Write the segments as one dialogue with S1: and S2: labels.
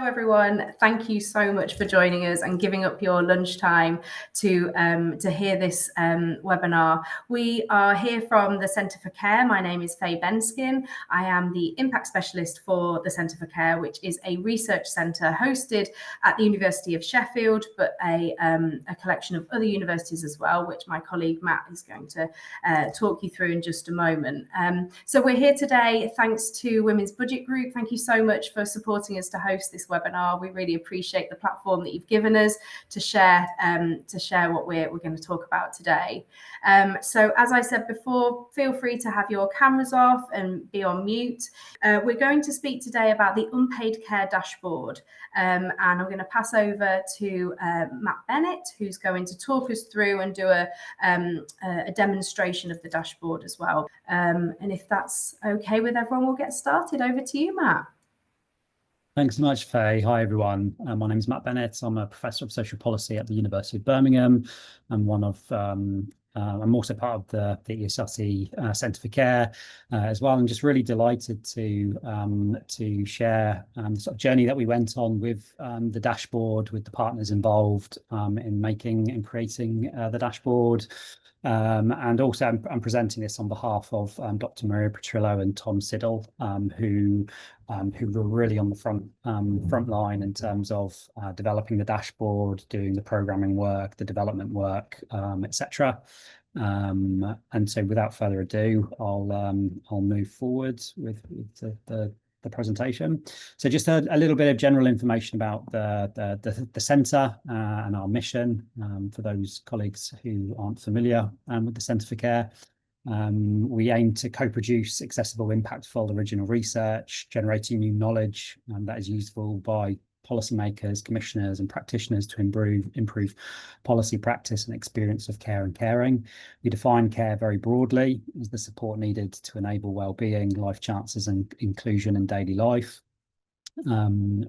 S1: everyone. Thank you so much for joining us and giving up your lunchtime to hear this webinar. We are here from the Centre for Care. My name is Faye Benskin. I am the Impact Specialist for the Centre for Care, which is a research centre hosted at the University of Sheffield, but a collection of other universities as well, which my colleague Matt is going to talk you through in just a moment. So we're here today thanks to Women's Budget Group. Thank you so much for supporting us to host this webinar. We really appreciate the platform that you've given us to share what we're going to talk about today. So as I said before, feel free to have your cameras off and be on mute. We're going to speak today about the Unpaid Care Dashboard, and I'm going to pass over to Matt Bennett, who's going to talk us through and do a demonstration of the dashboard as well. And if that's okay with everyone, we'll get started. Over to you, Matt.
S2: Thanks so much, Faye. Hi, everyone. My name is Matt Bennett. I'm a professor of social policy at the University of Birmingham. I'm also part of the ESRC Centre for Care as well. I'm just really delighted to share the sort of journey that we went on with the dashboard, with the partners involved in making and creating the dashboard. And also I'm presenting this on behalf of Dr. Maria Petrillo and Tom Siddle, who were really on the front line in terms of developing the dashboard, doing the programming work, the development work, etc. And so without further ado, I'll move forward with the presentation. So just a little bit of general information about the centre and our mission for those colleagues who aren't familiar with the Centre for Care. We aim to co-produce accessible, impactful, original research, generating new knowledge that is useful by policymakers, commissioners and practitioners to improve policy practice and experience of care and caring. We define care very broadly as the support needed to enable well-being, life chances and inclusion in daily life.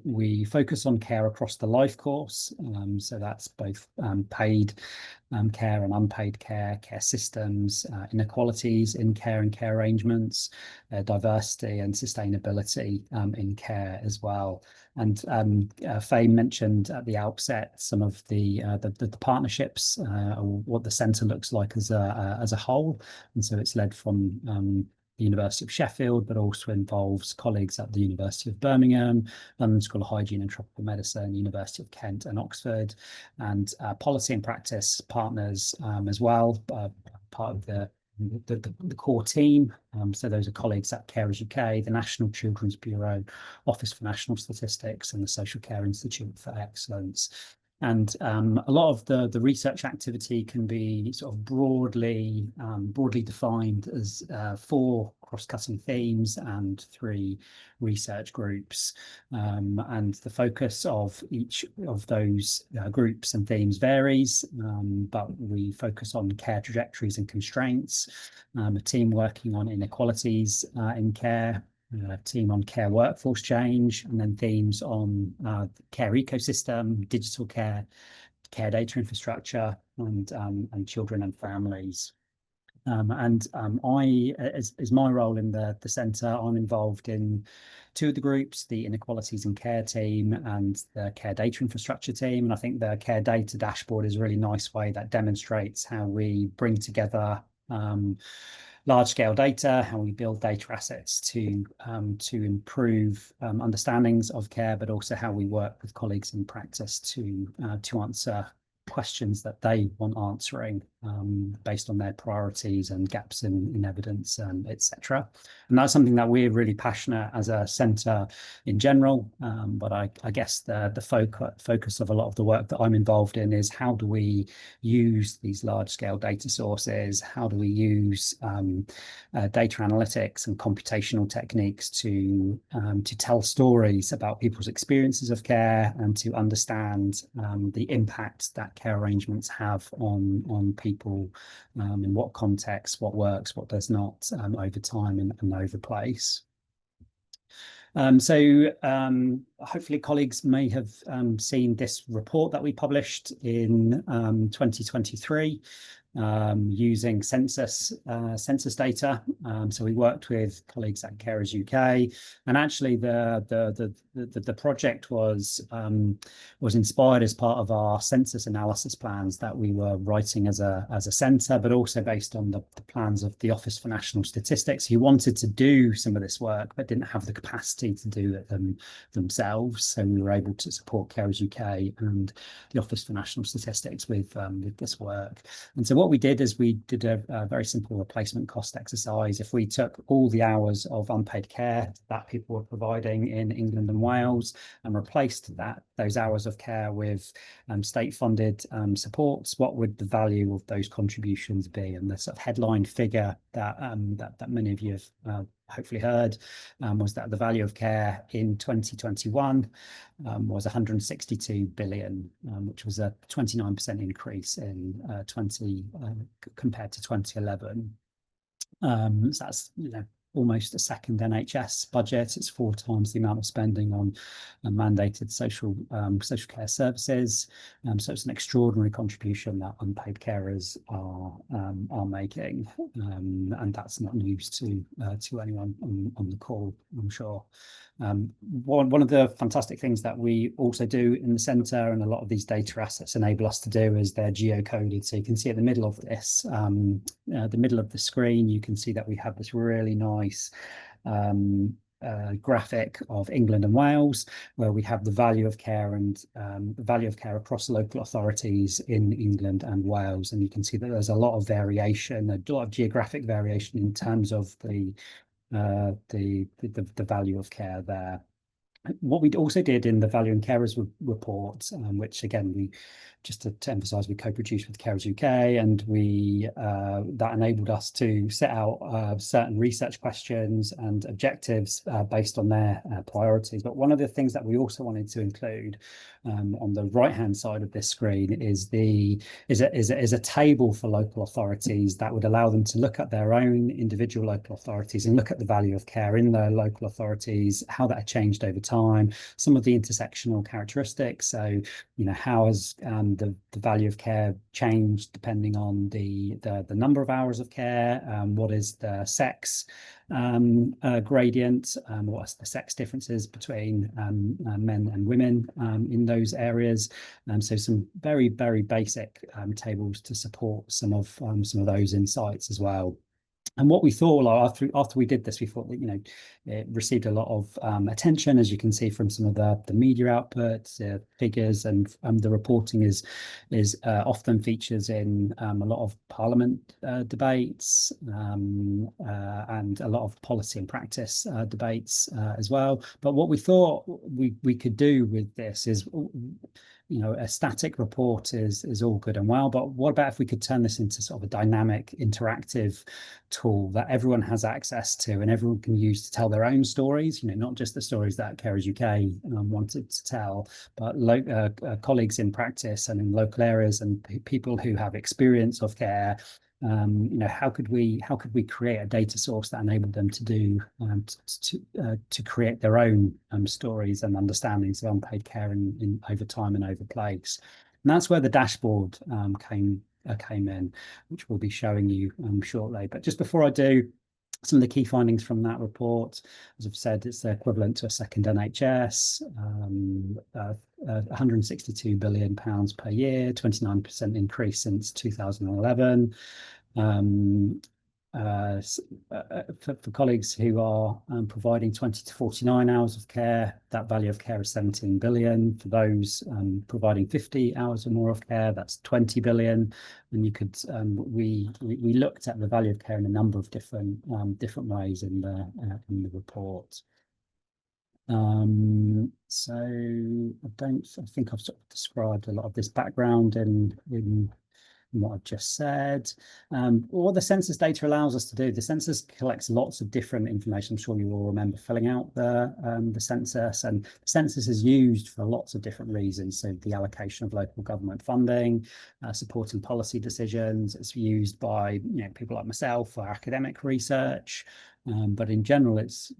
S2: We focus on care across the life course, so that's both paid care and unpaid care, care systems, inequalities in care and care arrangements, diversity and sustainability in care as well. And Faye mentioned at the outset some of the partnerships, what the centre looks like as a whole, and so it's led from the University of Sheffield, but also involves colleagues at the University of Birmingham, London School of Hygiene and Tropical Medicine, University of Kent and Oxford, and policy and practice partners as well, part of the core team. So those are colleagues at Carers UK, the National Children's Bureau, Office for National Statistics and the Social Care Institute for Excellence. And a lot of the research activity can be sort of broadly defined as 4 cross-cutting themes and 3 research groups. And the focus of each of those groups and themes varies, but we focus on care trajectories and constraints, a team working on inequalities in care, a team on care workforce change, and then themes on care ecosystem, digital care, care data infrastructure, and children and families. I, as my role in the centre, I'm involved in 2 of the groups, the inequalities in care team and the care data infrastructure team. And I think the care data dashboard is a really nice way that demonstrates how we bring together large-scale data, how we build data assets to improve understandings of care, but also how we work with colleagues in practice to answer questions that they want answering based on their priorities and gaps in evidence, etc. And that's something that we're really passionate as a centre in general. But I guess the focus of a lot of the work that I'm involved in is how do we use these large-scale data sources? How do we use data analytics and computational techniques to tell stories about people's experiences of care and to understand the impact that care arrangements have on people, in what context, what works, what does not, over time and over place. So hopefully colleagues may have seen this report that we published in 2023 using census data. So we worked with colleagues at Carers UK, and actually the project was inspired as part of our census analysis plans that we were writing as a centre, but also based on the plans of the Office for National Statistics, who wanted to do some of this work but didn't have the capacity to do it themselves. So we were able to support Carers UK and the Office for National Statistics with this work. And so what we did is we did a very simple replacement cost exercise. If we took all the hours of unpaid care that people were providing in England and Wales and replaced those hours of care with state-funded supports, what would the value of those contributions be? And the sort of headline figure that many of you have hopefully heard was that the value of care in 2021 was 162 billion, which was a 29% increase in compared to 2011. So that's almost a second NHS budget. It's 4 times the amount of spending on mandated social care services. So it's an extraordinary contribution that unpaid carers are making, and that's not news to anyone on the call, I'm sure. One of the fantastic things that we also do in the centre, and a lot of these data assets enable us to do, is they're geocoded. So you can see at the middle of this, the middle of the screen, you can see that we have this really nice graphic of England and Wales, where we have the value of care and the value of care across local authorities in England and Wales. And you can see that there's a lot of variation, a lot of geographic variation in terms of the value of care there. What we also did in the Value and Carers report, which again we just to emphasise we co-produced with Carers UK, and we that enabled us to set out certain research questions and objectives based on their priorities. But one of the things that we also wanted to include on the right-hand side of this screen is a table for local authorities that would allow them to look at their own individual local authorities and look at the value of care in their local authorities, how that changed over time, some of the intersectional characteristics. So, how has the value of care changed depending on the number of hours of care? What is the sex gradient? What's the sex differences between men and women in those areas? So some very, very basic tables to support some of those insights as well. And what we thought, like, after we did this, we thought that it received a lot of attention, as you can see from some of the media outputs, figures, and the reporting is often features in a lot of Parliament debates and a lot of policy and practice debates as well. But what we thought we could do with this is, a static report is all good and well, but what about if we could turn this into sort of a dynamic, interactive tool that everyone has access to and everyone can use to tell their own stories, not just the stories that Carers UK wanted to tell, but colleagues in practice and in local areas and people who have experience of care. How could we create a data source that enabled them to do to create their own stories and understandings of unpaid care in over time and over place? And that's where the dashboard came in, which we'll be showing you shortly. But just before I do, some of the key findings from that report, as I've said, it's the equivalent to a second NHS, 162 billion pounds per year, 29% increase since 2011. For colleagues who are providing 20 to 49 hours of care, that value of care is 17 billion. For those providing 50 hours or more of care, that's 20 billion. And you could we looked at the value of care in a number of different ways in the report. So I think I've sort of described a lot of this background in what I've just said. What the census data allows us to do, the census collects lots of different information. I'm sure you all remember filling out the census, and the census is used for lots of different reasons. So the allocation of local government funding, supporting policy decisions. It's used by people like myself for academic research. But in general, it's,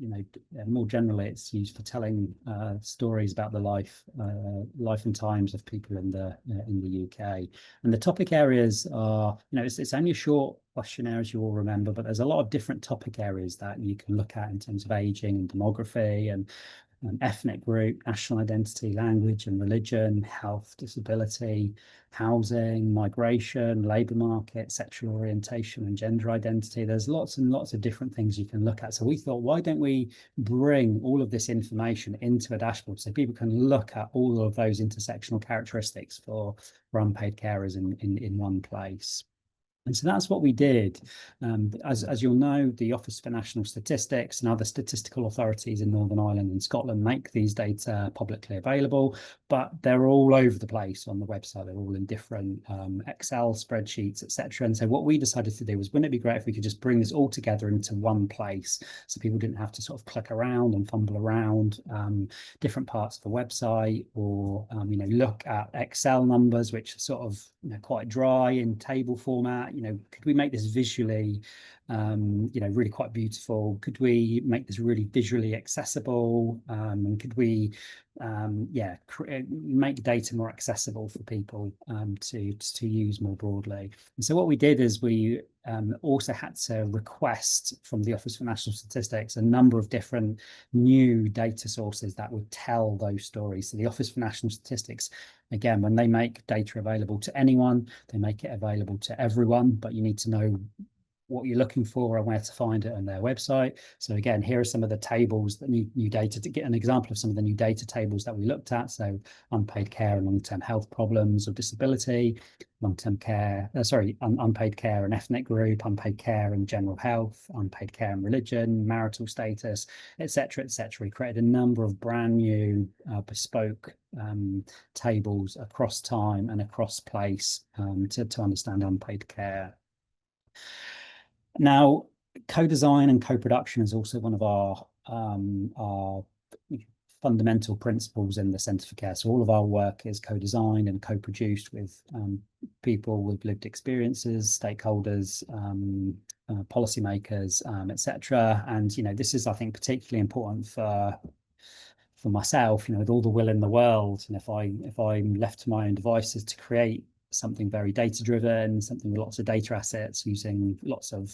S2: more generally, it's used for telling stories about the life and times of people in the UK. And the topic areas are, it's only a short questionnaire, as you all remember, but there's a lot of different topic areas that you can look at in terms of aging and demography and ethnic group, national identity, language and religion, health, disability, housing, migration, labour market, sexual orientation and gender identity. There's lots and lots of different things you can look at. So we thought, why don't we bring all of this information into a dashboard so people can look at all of those intersectional characteristics for unpaid carers in one place. And so that's what we did. As you'll know, the Office for National Statistics and other statistical authorities in Northern Ireland and Scotland make these data publicly available, but they're all over the place on the website. They're all in different Excel spreadsheets, etc. And so what we decided to do was, wouldn't it be great if we could just bring this all together into one place so people didn't have to sort of click around and fumble around different parts of the website, or look at Excel numbers, which are sort of quite dry in table format. Could we make this visually, really quite beautiful? Could we make this really visually accessible? And could we, make data more accessible for people to use more broadly? And so what we did is we also had to request from the Office for National Statistics a number of different new data sources that would tell those stories. So the Office for National Statistics, again, when they make data available to anyone, they make it available to everyone, but you need to know what you're looking for and where to find it on their website. So again, here are some of the tables, that new data, to get an example of some of the new data tables that we looked at. So unpaid care and long-term health problems or disability, long-term care, unpaid care and ethnic group, unpaid care and general health, unpaid care and religion, marital status, etc., etc. We created a number of brand new bespoke tables across time and across place to understand unpaid care. Now, co-design and co-production is also one of our fundamental principles in the Centre for Care. So all of our work is co-designed and co-produced with people with lived experiences, stakeholders, policymakers, etc. And this is, I think, particularly important for myself. With all the will in the world, and if I'm left to my own devices to create something very data driven, something with lots of data assets, using lots of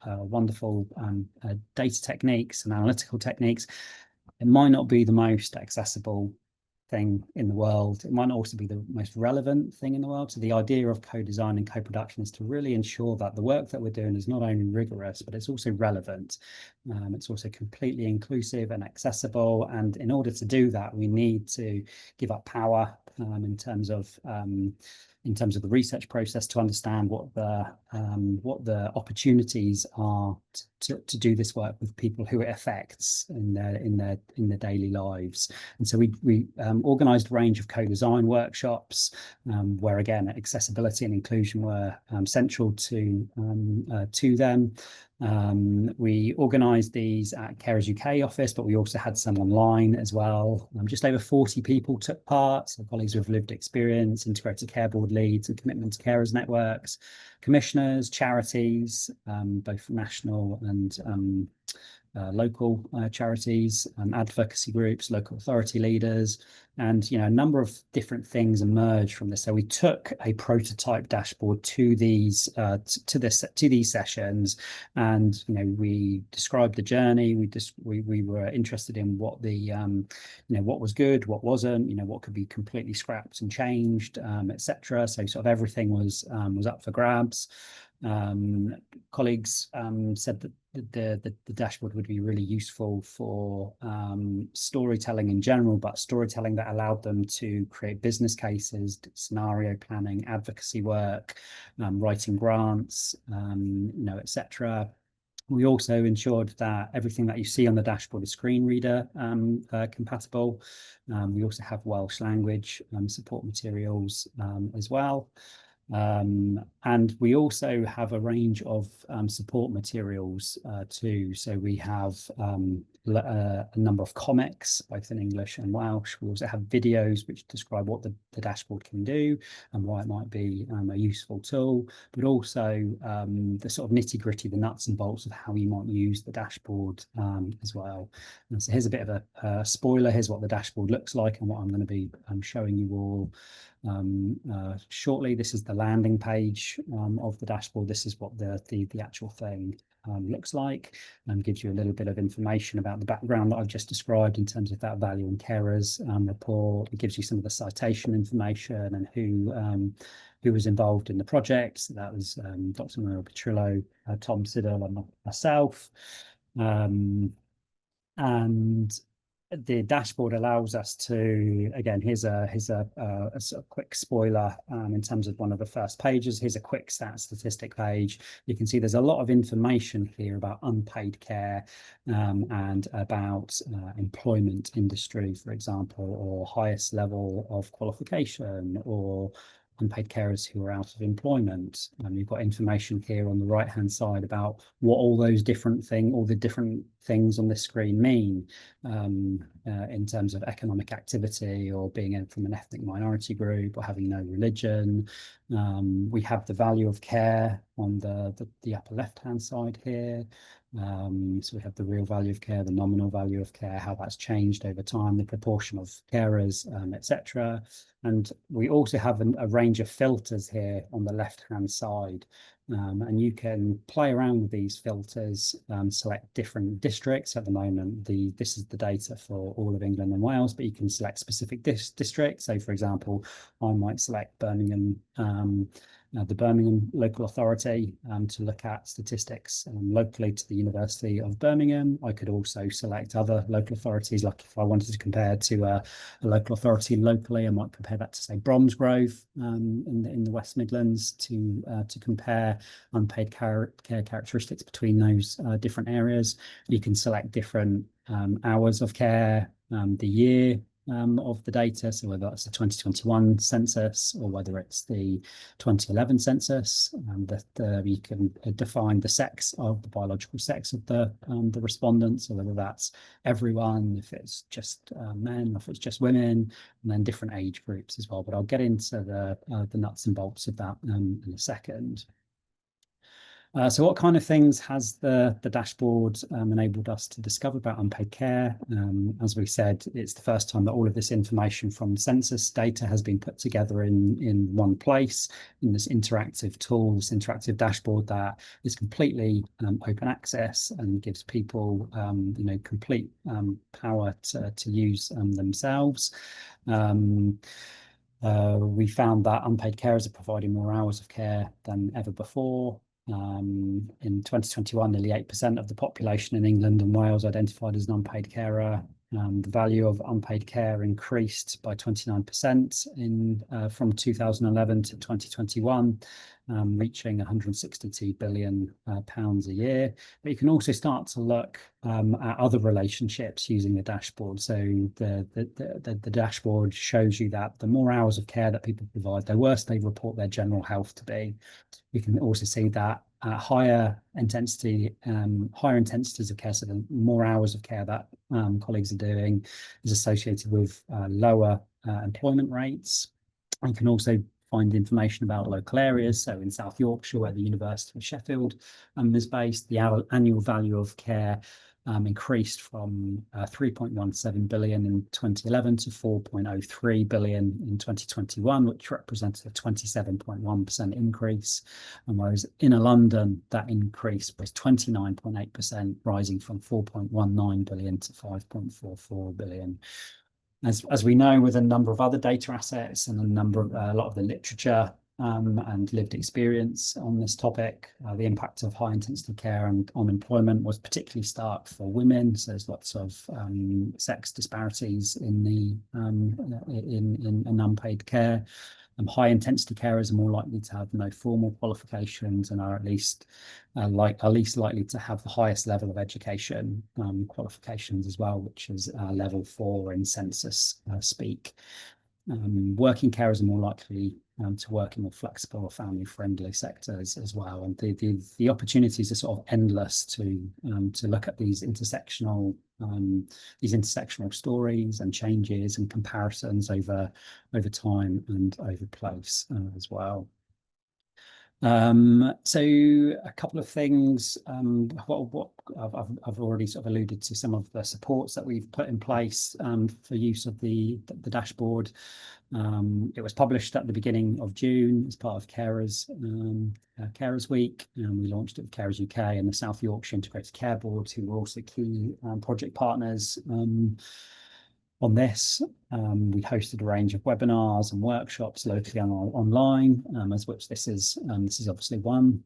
S2: wonderful data techniques and analytical techniques, it might not be the most accessible thing in the world. It might also be the most relevant thing in the world. So the idea of co-design and co-production is to really ensure that the work that we're doing is not only rigorous, but it's also relevant. It's also completely inclusive and accessible. And in order to do that, we need to give up power in terms of the research process, to understand what the opportunities are to do this work with people who it affects in their daily lives. And so we organised a range of co-design workshops where, again, accessibility and inclusion were central to them. We organised these at Carers UK office, but we also had some online as well. Just over 40 people took part, so colleagues with lived experience, Integrated Care Board leads and commitment to carers networks, commissioners, charities, both national and local charities, advocacy groups, local authority leaders, and a number of different things emerged from this. So we took a prototype dashboard to these these sessions, and we described the journey. We were interested in what the what was good, what wasn't, what could be completely scrapped and changed, etc. So sort of everything was up for grabs. Colleagues said that the dashboard would be really useful for storytelling in general, but storytelling that allowed them to create business cases, scenario planning, advocacy work, writing grants, etc. We also ensured that everything that you see on the dashboard is screen reader compatible. We also have Welsh language support materials as well. And we also have a range of support materials too. So we have a number of comics, both in English and Welsh. We also have videos which describe what the dashboard can do and why it might be a useful tool, but also the sort of nitty-gritty, the nuts and bolts of how you might use the dashboard as well. And so here's a bit of a spoiler. Here's what the dashboard looks like and what I'm going to be showing you all shortly. This is the landing page of the dashboard. This is what the actual thing looks like, and gives you a little bit of information about the background that I've just described in terms of that value and carers report. It gives you some of the citation information and who was involved in the project. So that was Dr. Maria Petrillo, Tom Siddle, and myself. And the dashboard allows us to, again, here's a sort of quick spoiler in terms of one of the first pages. Here's a quick statistic page. You can see there's a lot of information here about unpaid care and about employment industry, for example, or highest level of qualification, or unpaid carers who are out of employment. You've got information here on the right hand side about what all the different things on this screen mean in terms of economic activity, or being from an ethnic minority group, or having no religion. We have the value of care on the upper left hand side here. So we have the real value of care, the nominal value of care, how that's changed over time, the proportion of carers, etc. And we also have a range of filters here on the left hand side. And you can play around with these filters, select different districts. At the moment, this is the data for all of England and Wales, but you can select specific districts. So, for example, I might select Birmingham, the Birmingham local authority, to look at statistics locally to the University of Birmingham. I could also select other local authorities, like if I wanted to compare to a local authority locally, I might compare that to, say, Bromsgrove in the West Midlands, to compare unpaid care characteristics between those different areas. You can select different hours of care, the year of the data, so whether that's the 2021 census or whether it's the 2011 census, you can define the sex of the biological sex of the respondents, so whether that's everyone, if it's just men, or if it's just women, and then different age groups as well. But I'll get into the nuts and bolts of that in a second. So what kind of things has the dashboard enabled us to discover about unpaid care? As we said, it's the first time that all of this information from census data has been put together in one place, in this interactive tool, this interactive dashboard that is completely open access and gives people complete power to use themselves. We found that unpaid carers are providing more hours of care than ever before. In 2021, nearly 8% of the population in England and Wales identified as an unpaid carer. The value of unpaid care increased by 29% from 2011 to 2021, reaching 162 billion pounds a year. But you can also start to look at other relationships using the dashboard. So the dashboard shows you that the more hours of care that people provide, the worse they report their general health to be. You can also see that higher intensities of care, so the more hours of care that colleagues are doing, is associated with lower employment rates. You can also find information about local areas. So in South Yorkshire, where the University of Sheffield is based, the annual value of care increased from 3.17 billion in 2011 to 4.03 billion in 2021, which represented a 27.1% increase. And whereas in London, that increase was 29.8%, rising from 4.19 billion to 5.44 billion. As we know, with a number of other data assets and a lot of the literature and lived experience on this topic, the impact of high intensity care and on employment was particularly stark for women. So there's lots of sex disparities in unpaid care. High intensity carers are more likely to have no formal qualifications and are at least likely to have the highest level of education qualifications as well, which is level 4 in census speak. Working carers are more likely to work in more flexible or family-friendly sectors as well. And the opportunities are sort of endless to look at these intersectional stories and changes and comparisons over time and over place as well. So a couple of things. What I've already sort of alluded to some of the supports that we've put in place for use of the dashboard. It was published at the beginning of June as part of Carers Week, and we launched it with Carers UK and the South Yorkshire Integrated Care Board, who were also key project partners on this. We hosted a range of webinars and workshops locally and online, as which this is obviously one.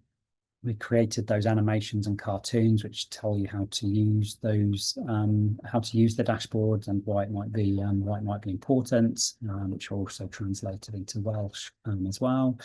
S2: We created those animations and cartoons which tell you how to use those, how to use the dashboard and why it might be important, which are also translated into Welsh as well.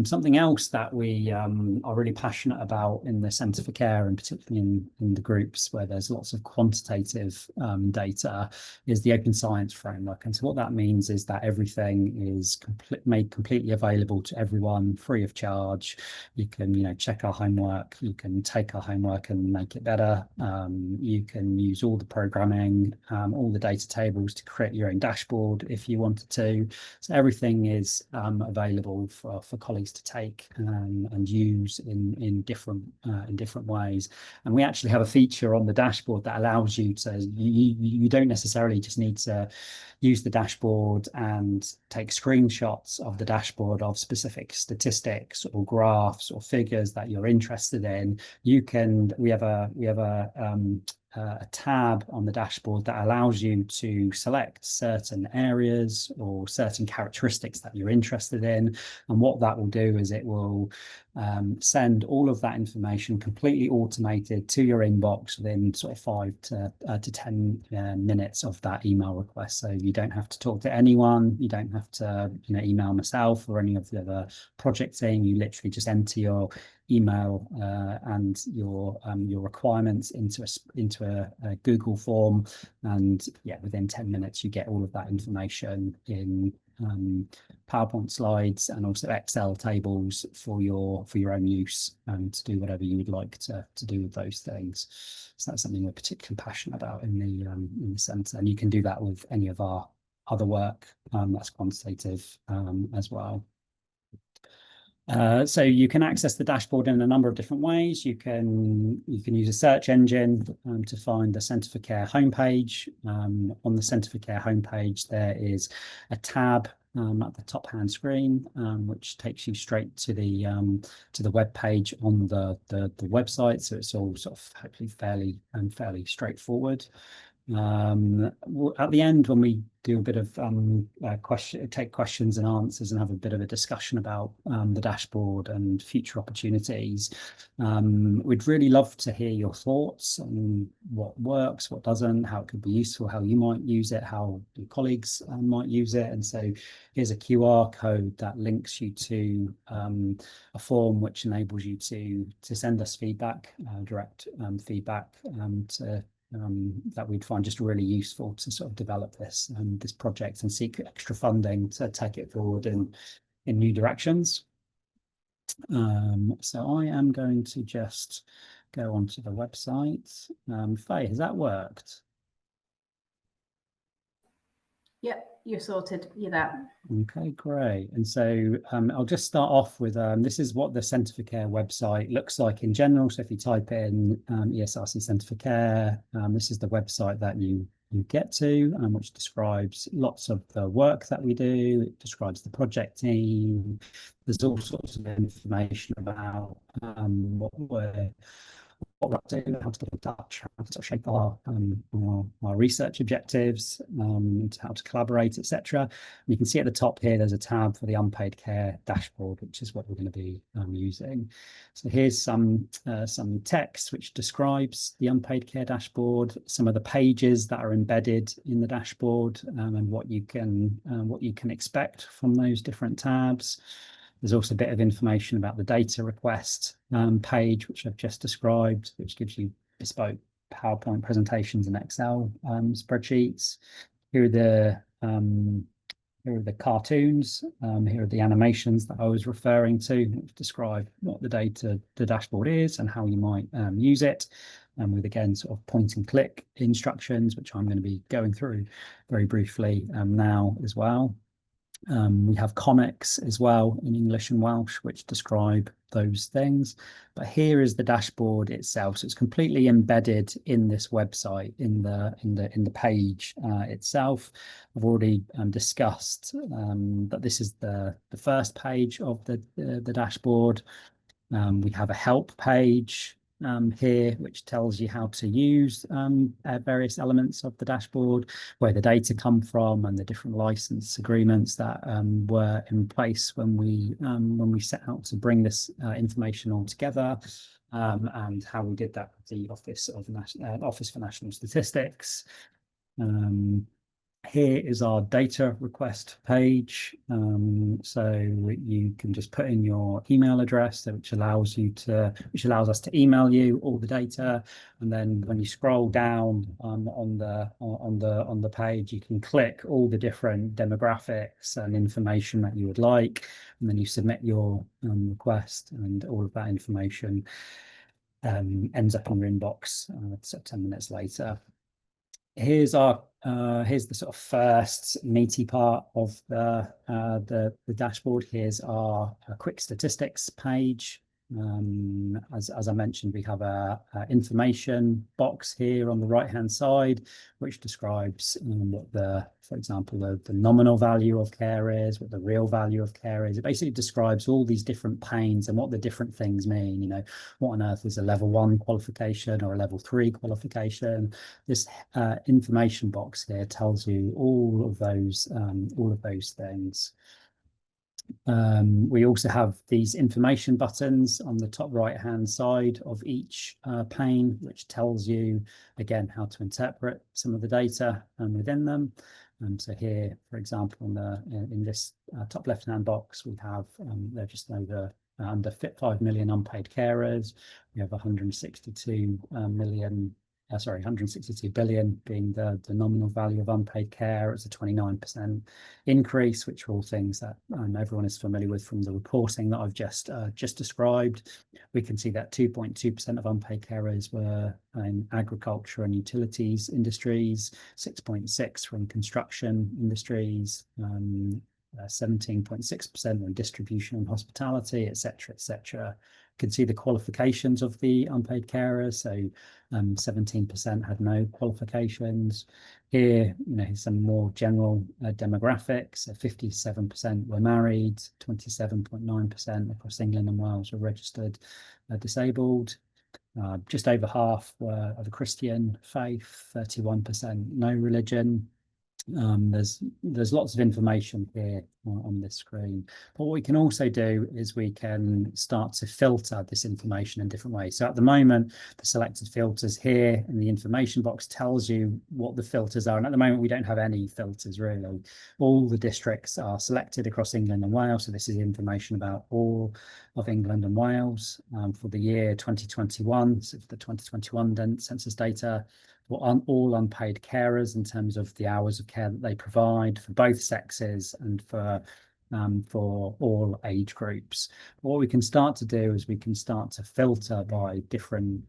S2: Something else that we are really passionate about in the Centre for Care, and particularly in the groups where there's lots of quantitative data, is the open science framework. And so what that means is that everything is made completely available to everyone, free of charge. You can, check our homework, you can take our homework and make it better. You can use all the programming, all the data tables to create your own dashboard if you wanted to. So everything is available for colleagues to take and use in different ways. And we actually have a feature on the dashboard that allows you to, you don't necessarily just need to use the dashboard and take screenshots of the dashboard of specific statistics or graphs or figures that you're interested in. We have a tab on the dashboard that allows you to select certain areas or certain characteristics that you're interested in. And what that will do is it will send all of that information completely automated to your inbox within sort of 5 to 10 minutes of that email request. So you don't have to talk to anyone. You don't have to email myself or any of the other project team. You literally just enter your email and your requirements into a Google form, and within 10 minutes you get all of that information in PowerPoint slides and also Excel tables for your own use, and to do whatever you would like to do with those things. So that's something we're particularly passionate about in the centre, and you can do that with any of our other work that's quantitative as well. So you can access the dashboard in a number of different ways. You can use a search engine to find the Centre for Care homepage. On the Centre for Care homepage, there is a tab at the top hand screen, which takes you straight to the web page on the website. So it's all sort of hopefully fairly straightforward. At the end, when we do a bit of take questions and answers and have a bit of a discussion about the dashboard and future opportunities, we'd really love to hear your thoughts on what works, what doesn't, how it could be useful, how you might use it, how your colleagues might use it. And so here's a QR code that links you to a form which enables you to send us feedback, direct feedback that we'd find just really useful to sort of develop this project and seek extra funding to take it forward in new directions. So I am going to just go onto the website. Faye, has that worked?
S1: Yep, you're sorted. You're there.
S2: Okay, great. And so I'll just start off with this is what the Centre for Care website looks like in general. So if you type in ESRC Centre for Care, this is the website that you get to, which describes lots of the work that we do. It describes the project team. There's all sorts of information about what we're up to, how to get in touch, how to shape our research objectives, how to collaborate, etc. You can see at the top here, there's a tab for the Unpaid Care Dashboard, which is what we're going to be using. So here's some text which describes the Unpaid Care Dashboard, some of the pages that are embedded in the dashboard, and what you can expect from those different tabs. There's also a bit of information about the data request page, which I've just described, which gives you bespoke PowerPoint presentations and Excel spreadsheets. Here are the Here are the cartoons. Here are the animations that I was referring to, which describe what the dashboard is and how you might use it. And with, again, sort of point and click instructions, which I'm going to be going through very briefly now as well. We have comics as well in English and Welsh, which describe those things. But here is the dashboard itself. So it's completely embedded in this website, in the page itself. I've already discussed that this is the first page of the dashboard. We have a help page here, which tells you how to use various elements of the dashboard, where the data come from, and the different license agreements that were in place when we set out to bring this information all together, and how we did that with the Office for National Statistics. Here is our data request page. So you can just put in your email address, which allows us to email you all the data. And then when you scroll down on the page, you can click all the different demographics and information that you would like, and then you submit your request, and all of that information ends up in your inbox 10 minutes later. Here's the sort of first meaty part of the dashboard. Here's our quick statistics page. As I mentioned, we have a information box here on the right hand side, which describes what for example, the nominal value of care is, what the real value of care is. It basically describes all these different panes and what the different things mean. You know, what on earth is a level 1 qualification or a level 3 qualification? This information box here tells you all of those things. We also have these information buttons on the top right hand side of each pane, which tells you again how to interpret some of the data within them. So here, for example, in this top left hand box, we have they're just over under 5 million unpaid carers. We have 162 billion being the nominal value of unpaid care. It's a 29% increase, which are all things that everyone is familiar with from the reporting that I've just described. We can see that 2.2% of unpaid carers were in agriculture and utilities industries, 6.6% from construction industries, 17.6% in distribution and hospitality, etc., etc. You can see the qualifications of the unpaid carers. So 17% had no qualifications. Here, here's some more general demographics. 57% were married, 27.9% across England and Wales were registered disabled. Just over half were of a Christian faith, 31% no religion. There's lots of information here on this screen, but what we can also do is we can start to filter this information in different ways. So at the moment, the selected filters here in the information box tells you what the filters are, and at the moment we don't have any filters really. All the districts are selected across England and Wales, so this is information about all of England and Wales for the year 2021, so for the 2021 census data. For all unpaid carers in terms of the hours of care that they provide for both sexes and for all age groups. What we can start to do is we can start to filter by different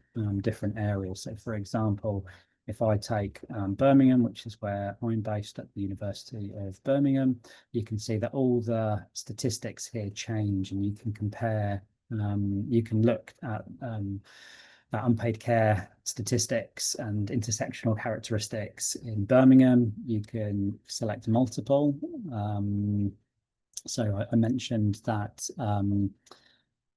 S2: areas. So, for example, if I take Birmingham, which is where I'm based at the University of Birmingham, you can see that all the statistics here change, and you can compare. You can look at unpaid care statistics and intersectional characteristics in Birmingham. You can select multiple. So I mentioned that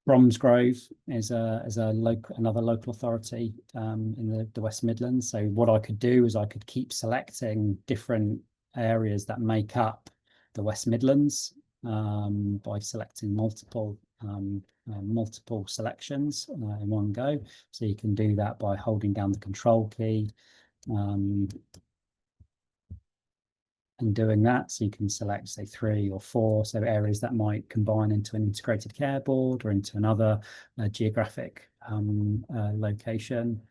S2: Bromsgrove is another local authority in the West Midlands. So what I could do is I could keep selecting different areas that make up the West Midlands by selecting multiple selections in one go. So you can do that by holding down the control key and doing that. So you can select, say, 3 or 4 so areas that might combine into an integrated care board or into another geographic location.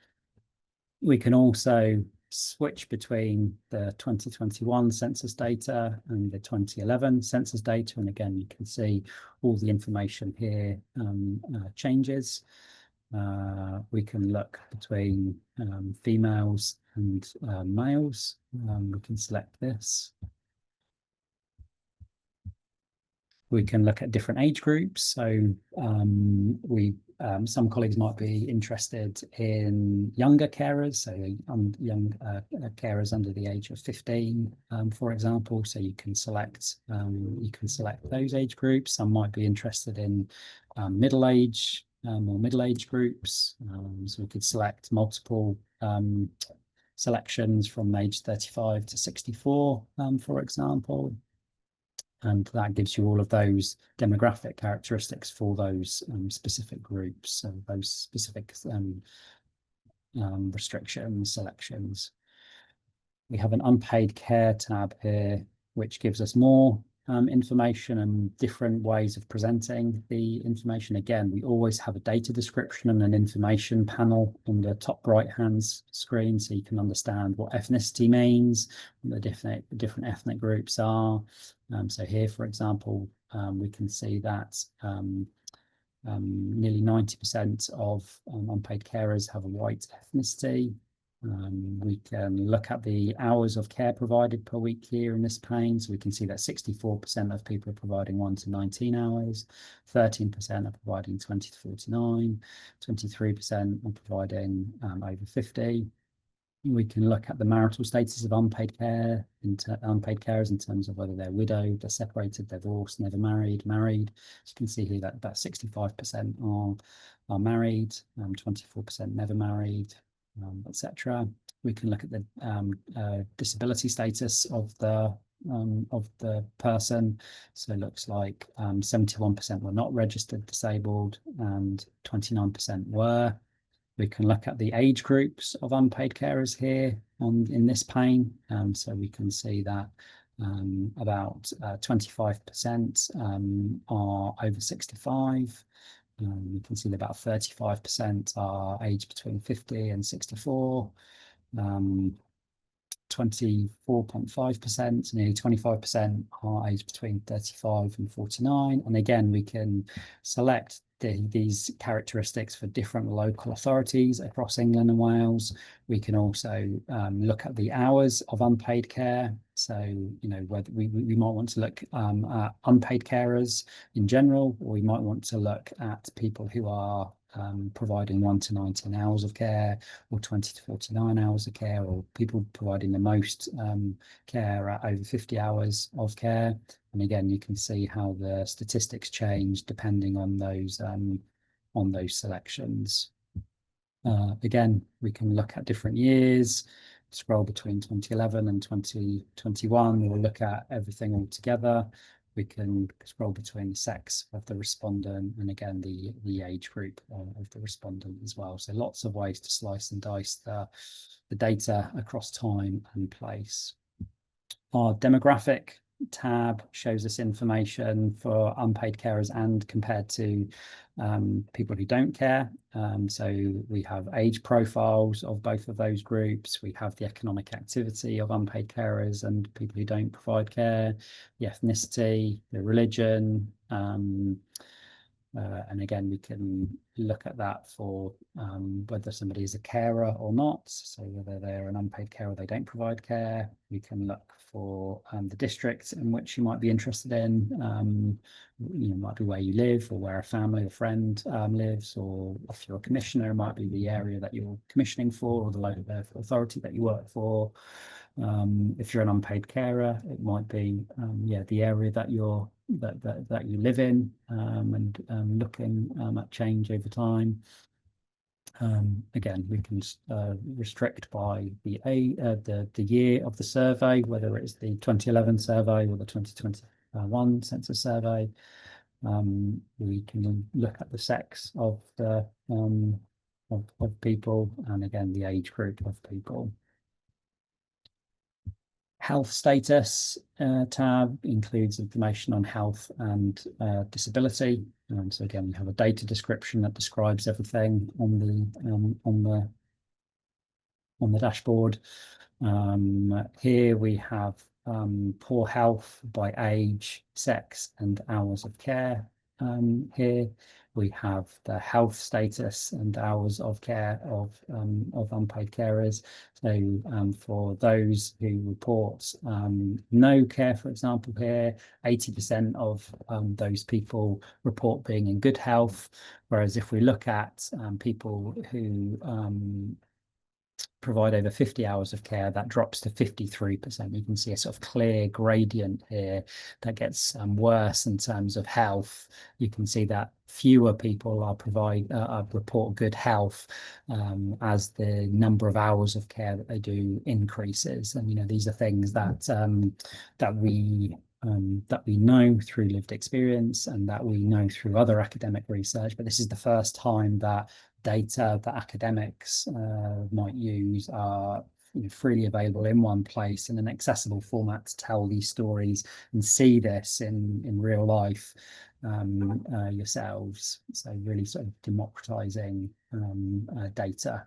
S2: We can also switch between the 2021 census data and the 2011 census data. And again, you can see all the information here changes. We can look between females and males. We can select this. We can look at different age groups. So some colleagues might be interested in younger carers, so young carers under the age of 15, for example. So you can select those age groups. Some might be interested in middle age or middle age groups. So we could select multiple selections from age 35 to 64, for example. And that gives you all of those demographic characteristics for those specific groups, so those specific restrictions, selections. We have an unpaid care tab here, which gives us more information and different ways of presenting the information. Again, we always have a data description and an information panel on the top right-hand screen, so you can understand what ethnicity means, what the different ethnic groups are. So here, for example, we can see that nearly 90% of unpaid carers have a white ethnicity. We can look at the hours of care provided per week here in this pane. So we can see that 64% of people are providing 1 to 19 hours, 13% are providing 20 to 49, 23% are providing over 50. We can look at the marital status of unpaid unpaid carers in terms of whether they're widowed, they're separated, divorced, never married, married. So you can see here that about 65% are married, 24% never married, etc. We can look at the disability status of the person. So it looks like 71% were not registered disabled and 29% were. We can look at the age groups of unpaid carers here in this pane. So we can see that about 25% are over 65. You can see that about 35% are aged between 50 and 64. 24.5%, nearly 25% are aged between 35 and 49. And again, we can select these characteristics for different local authorities across England and Wales. We can also look at the hours of unpaid care. So, you know, whether we might want to look at unpaid carers in general, or we might want to look at people who are providing 1 to 19 hours of care, or 20 to 49 hours of care, or people providing the most care at over 50 hours of care. And again, you can see how the statistics change depending on those selections. Again, we can look at different years, scroll between 2011 and 2021. We'll look at everything all together. We can scroll between the sex of the respondent and again the age group of the respondent as well. So lots of ways to slice and dice the data across time and place. Our demographic tab shows us information for unpaid carers and compared to people who don't care. So we have age profiles of both of those groups. We have the economic activity of unpaid carers and people who don't provide care, the ethnicity, the religion, and again, we can look at that for whether somebody is a carer or not. So whether they're an unpaid carer, they don't provide care. We can look for the district in which you might be interested in. You know, might be where you live or where a family or friend lives, or if you're a commissioner, it might be the area that you're commissioning for or the local authority that you work for. If you're an unpaid carer, it might be the area that you live in, and looking at change over time. Again, we can restrict by the year of the survey, whether it's the 2011 survey or the 2021 census survey. We can look at the sex of the of people, and again the age group of people. Health status tab includes information on health and disability. So again, we have a data description that describes everything on on the dashboard. Here we have poor health by age, sex, and hours of care. Here we have the health status and hours of care of unpaid carers. So for those who report no care, for example, here 80% of those people report being in good health, whereas if we look at people who provide over 50 hours of care, that drops to 53%. You can see a sort of clear gradient here that gets worse in terms of health. You can see that fewer people report good health as the number of hours of care that they do increases. And these are things that that we know through lived experience and that we know through other academic research, but this is the first time that data that academics might use are freely available in one place in an accessible format to tell these stories and see this in real life yourselves. So really sort of democratizing data.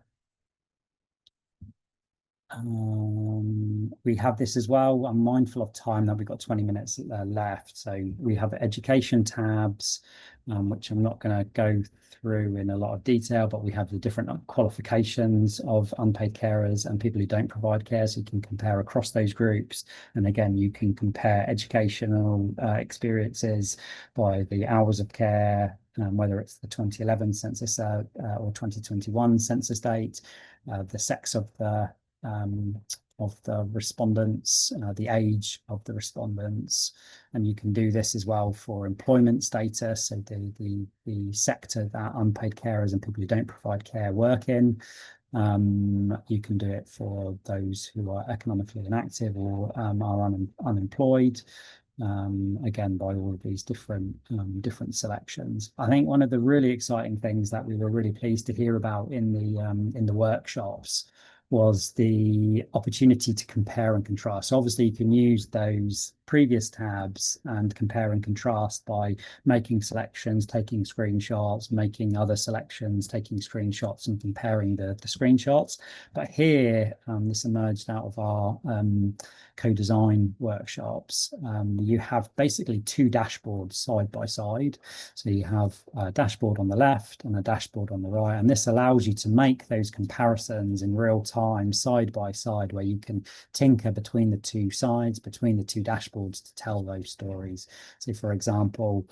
S2: We have this as well. I'm mindful of time that we've got 20 minutes left. So we have education tabs, which I'm not going to go through in a lot of detail, but we have the different qualifications of unpaid carers and people who don't provide care. So you can compare across those groups. And again, you can compare educational experiences by the hours of care, whether it's the 2011 census or 2021 census date, the sex of the respondents, the age of the respondents, and you can do this as well for employment status, so the sector that unpaid carers and people who don't provide care work in. You can do it for those who are economically inactive or are unemployed. Again, by all of these different selections. I think one of the really exciting things that we were really pleased to hear about in the workshops was the opportunity to compare and contrast. So obviously you can use those previous tabs and compare and contrast by making selections, taking screenshots, making other selections, taking screenshots and comparing the screenshots. But here, this emerged out of our co-design workshops. You have basically two dashboards side by side. So you have a dashboard on the left and a dashboard on the right. And this allows you to make those comparisons in real time, side by side, where you can tinker between the two sides, between the two dashboards to tell those stories. So for example,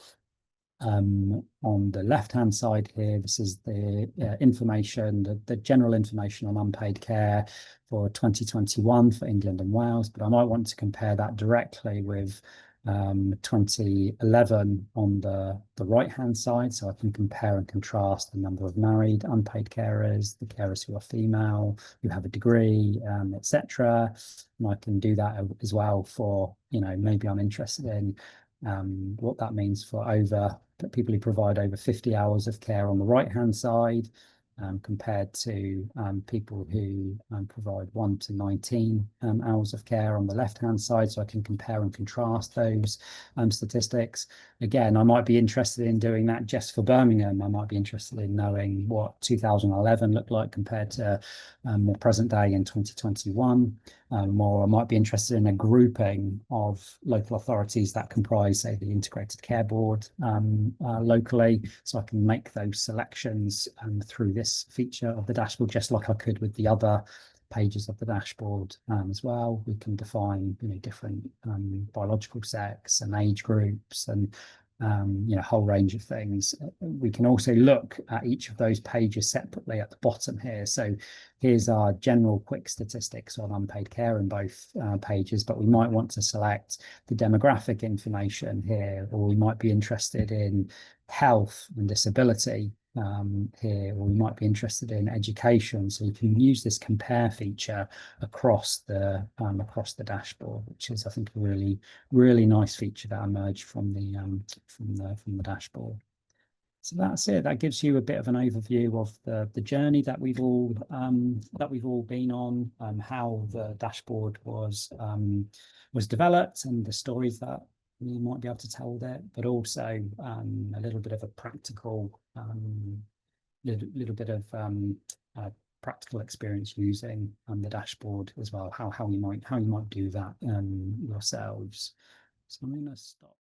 S2: on the left-hand side here, this is the information, the general information on unpaid care for 2021 for England and Wales, but I might want to compare that directly with 2011 on the right-hand side, so I can compare and contrast the number of married unpaid carers, the carers who are female, who have a degree, etc. And I can do that as well for, maybe I'm interested in what that means for people who provide over 50 hours of care on the right-hand side, compared to people who provide 1 to 19 hours of care on the left-hand side, so I can compare and contrast those statistics. Again, I might be interested in doing that just for Birmingham. I might be interested in knowing what 2011 looked like compared to more present day in 2021. Or I might be interested in a grouping of local authorities that comprise, say, the Integrated Care Board locally, so I can make those selections through this feature of the dashboard, just like I could with the other pages of the dashboard as well. We can define different biological sex and age groups and a whole range of things. We can also look at each of those pages separately at the bottom here. So here's our general quick statistics on unpaid care in both pages, but we might want to select the demographic information here, or we might be interested in health and disability here, or we might be interested in education. So you can use this compare feature across the dashboard, which is, I think, a really nice feature that emerged from the dashboard. So that's it. That gives you a bit of an overview of the journey that we've all been on, how the dashboard was developed, and the stories that we might be able to tell with it, but also a little bit of a practical, little bit of practical experience using the dashboard as well, how you might do that yourselves. So I'm going to stop.